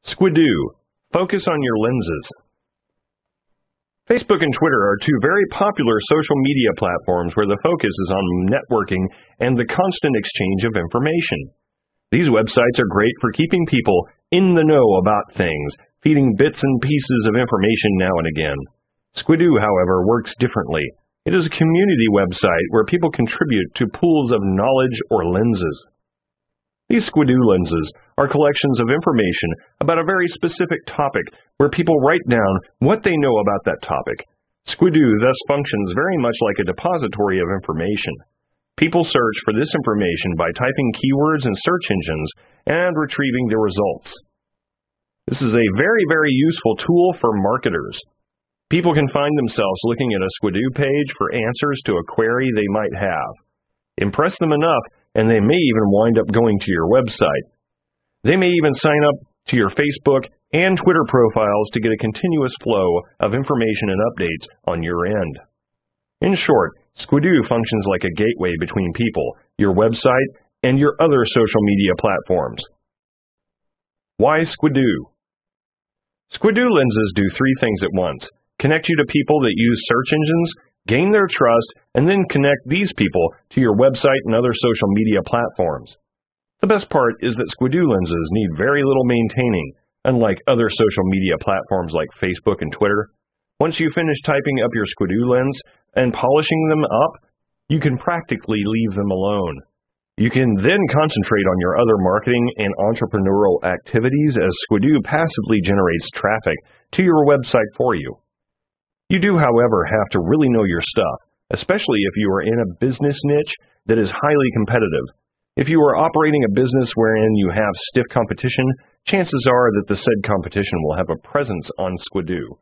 Squidoo. Focus on your lenses. Facebook and Twitter are two very popular social media platforms where the focus is on networking and the constant exchange of information. These websites are great for keeping people in the know about things, feeding bits and pieces of information now and again. Squidoo, however, works differently. It is a community website where people contribute to pools of knowledge or lenses. These Squidoo lenses are collections of information about a very specific topic where people write down what they know about that topic. Squidoo thus functions very much like a depository of information. People search for this information by typing keywords in search engines and retrieving the results. This is a very useful tool for marketers. People can find themselves looking at a Squidoo page for answers to a query they might have. Impress them enough, and they may even wind up going to your website. They may even sign up to your Facebook and Twitter profiles to get a continuous flow of information and updates on your end. In short, Squidoo functions like a gateway between people, your website, and your other social media platforms. Why Squidoo? Squidoo lenses do three things at once: connect you to people that use search engines, gain their trust, and then connect these people to your website and other social media platforms. The best part is that Squidoo lenses need very little maintaining, unlike other social media platforms like Facebook and Twitter. Once you finish typing up your Squidoo lens and polishing them up, you can practically leave them alone. You can then concentrate on your other marketing and entrepreneurial activities as Squidoo passively generates traffic to your website for you. You do, however, have to really know your stuff, especially if you are in a business niche that is highly competitive. If you are operating a business wherein you have stiff competition, chances are that the said competition will have a presence on Squidoo.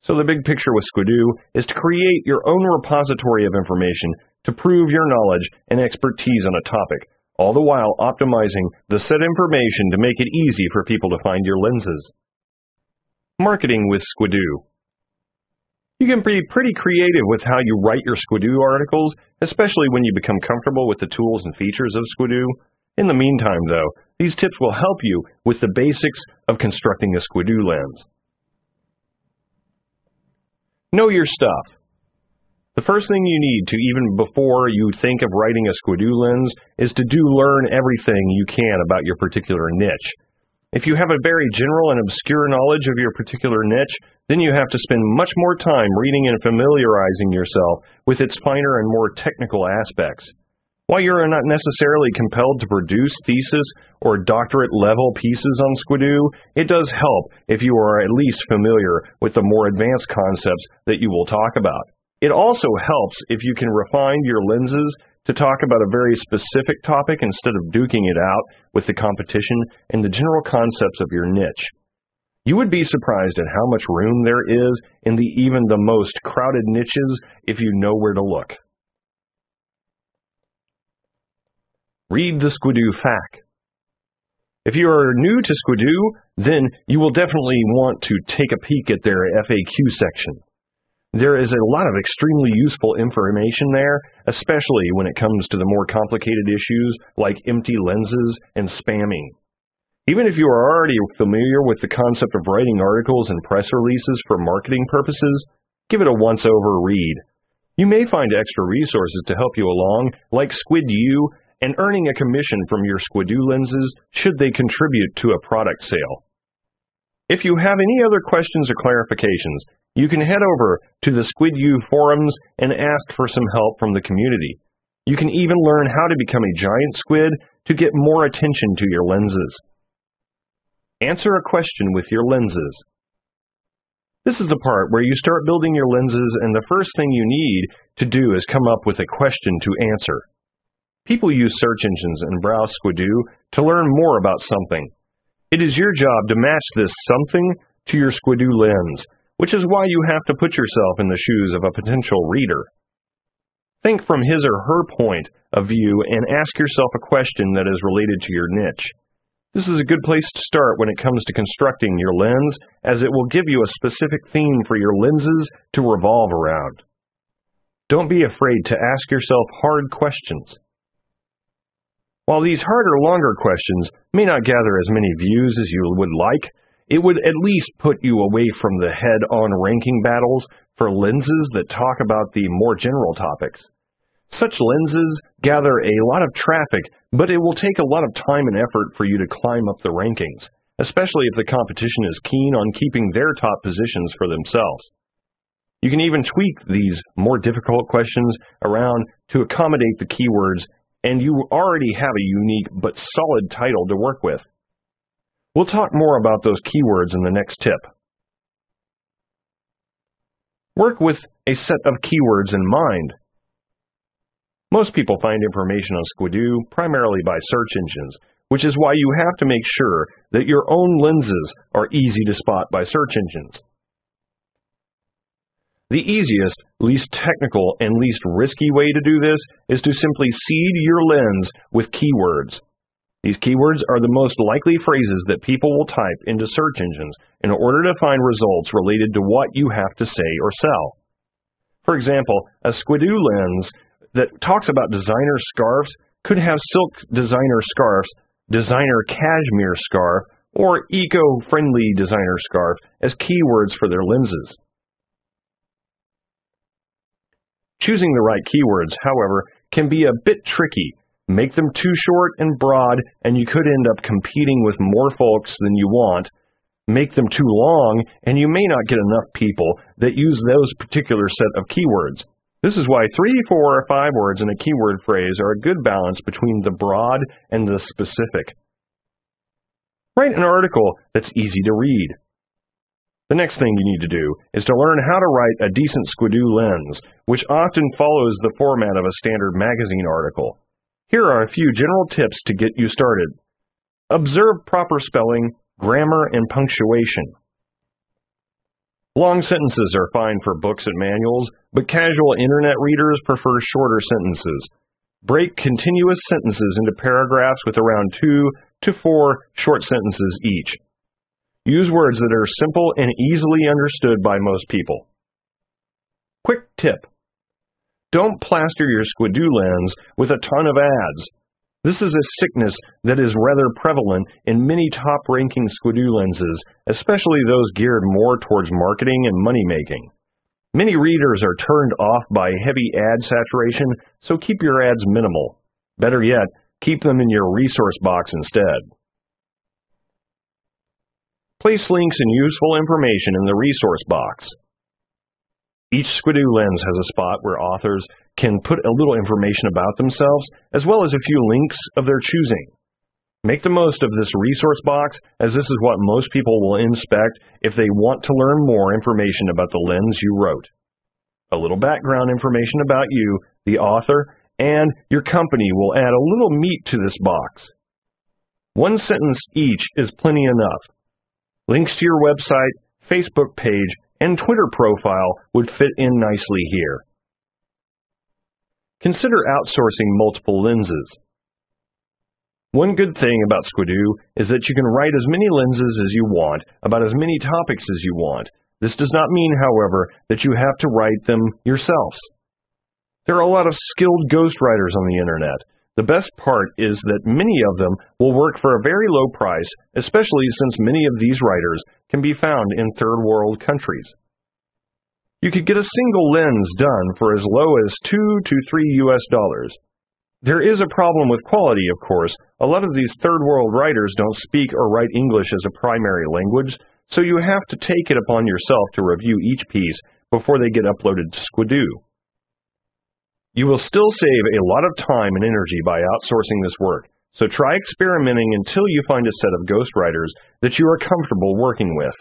So the big picture with Squidoo is to create your own repository of information to prove your knowledge and expertise on a topic, all the while optimizing the said information to make it easy for people to find your lenses. Marketing with Squidoo. You can be pretty creative with how you write your Squidoo articles, especially when you become comfortable with the tools and features of Squidoo. In the meantime, though, these tips will help you with the basics of constructing a Squidoo lens. Know your stuff. The first thing you need to, even before you think of writing a Squidoo lens, is to learn everything you can about your particular niche. If you have a very general and obscure knowledge of your particular niche, then you have to spend much more time reading and familiarizing yourself with its finer and more technical aspects. While you are not necessarily compelled to produce thesis or doctorate-level pieces on Squidoo, it does help if you are at least familiar with the more advanced concepts that you will talk about. It also helps if you can refine your lenses to talk about a very specific topic instead of duking it out with the competition and the general concepts of your niche. You would be surprised at how much room there is in even the most crowded niches if you know where to look. Read the Squidoo FAQ. If you are new to Squidoo, then you will definitely want to take a peek at their FAQ section. There is a lot of extremely useful information there, especially when it comes to the more complicated issues like empty lenses and spamming. Even if you are already familiar with the concept of writing articles and press releases for marketing purposes, give it a once-over read. You may find extra resources to help you along, like Squidoo, and earning a commission from your Squidoo lenses should they contribute to a product sale. If you have any other questions or clarifications, you can head over to the Squidoo forums and ask for some help from the community. You can even learn how to become a giant squid to get more attention to your lenses. Answer a question with your lenses. This is the part where you start building your lenses, and the first thing you need to do is come up with a question to answer. People use search engines and browse Squidoo to learn more about something. It is your job to match this something to your Squidoo lens, which is why you have to put yourself in the shoes of a potential reader. Think from his or her point of view and ask yourself a question that is related to your niche. This is a good place to start when it comes to constructing your lens, as it will give you a specific theme for your lenses to revolve around. Don't be afraid to ask yourself hard questions. While these harder, longer questions may not gather as many views as you would like, it would at least put you away from the head-on ranking battles for lenses that talk about the more general topics. Such lenses gather a lot of traffic, but it will take a lot of time and effort for you to climb up the rankings, especially if the competition is keen on keeping their top positions for themselves. You can even tweak these more difficult questions around to accommodate the keywords, and you already have a unique but solid title to work with. We'll talk more about those keywords in the next tip. Work with a set of keywords in mind. Most people find information on Squidoo primarily by search engines, which is why you have to make sure that your own lenses are easy to spot by search engines. The easiest, least technical, and least risky way to do this is to simply seed your lens with keywords. These keywords are the most likely phrases that people will type into search engines in order to find results related to what you have to say or sell. For example, a Squidoo lens that talks about designer scarves could have silk designer scarves, designer cashmere scarf, or eco-friendly designer scarf as keywords for their lenses. Choosing the right keywords, however, can be a bit tricky. Make them too short and broad, and you could end up competing with more folks than you want. Make them too long, and you may not get enough people that use those particular set of keywords. This is why 3, 4, or 5 words in a keyword phrase are a good balance between the broad and the specific. Write an article that's easy to read. The next thing you need to do is to learn how to write a decent Squidoo lens, which often follows the format of a standard magazine article. Here are a few general tips to get you started. Observe proper spelling, grammar, and punctuation. Long sentences are fine for books and manuals, but casual internet readers prefer shorter sentences. Break continuous sentences into paragraphs with around 2 to 4 short sentences each. Use words that are simple and easily understood by most people. Quick tip. Don't plaster your Squidoo lens with a ton of ads. This is a sickness that is rather prevalent in many top-ranking Squidoo lenses, especially those geared more towards marketing and money-making. Many readers are turned off by heavy ad saturation, so keep your ads minimal. Better yet, keep them in your resource box instead. Place links and useful information in the resource box. Each Squidoo lens has a spot where authors can put a little information about themselves, as well as a few links of their choosing. Make the most of this resource box, as this is what most people will inspect if they want to learn more information about the lens you wrote. A little background information about you, the author, and your company will add a little meat to this box. One sentence each is plenty enough. Links to your website, Facebook page, and Twitter profile would fit in nicely here. Consider outsourcing multiple lenses. One good thing about Squidoo is that you can write as many lenses as you want about as many topics as you want. This does not mean, however, that you have to write them yourselves. There are a lot of skilled ghostwriters on the internet. The best part is that many of them will work for a very low price, especially since many of these writers can be found in third world countries. You could get a single lens done for as low as $2 to $3 US. There is a problem with quality, of course. A lot of these third world writers don't speak or write English as a primary language, so you have to take it upon yourself to review each piece before they get uploaded to Squidoo. You will still save a lot of time and energy by outsourcing this work, so try experimenting until you find a set of ghostwriters that you are comfortable working with.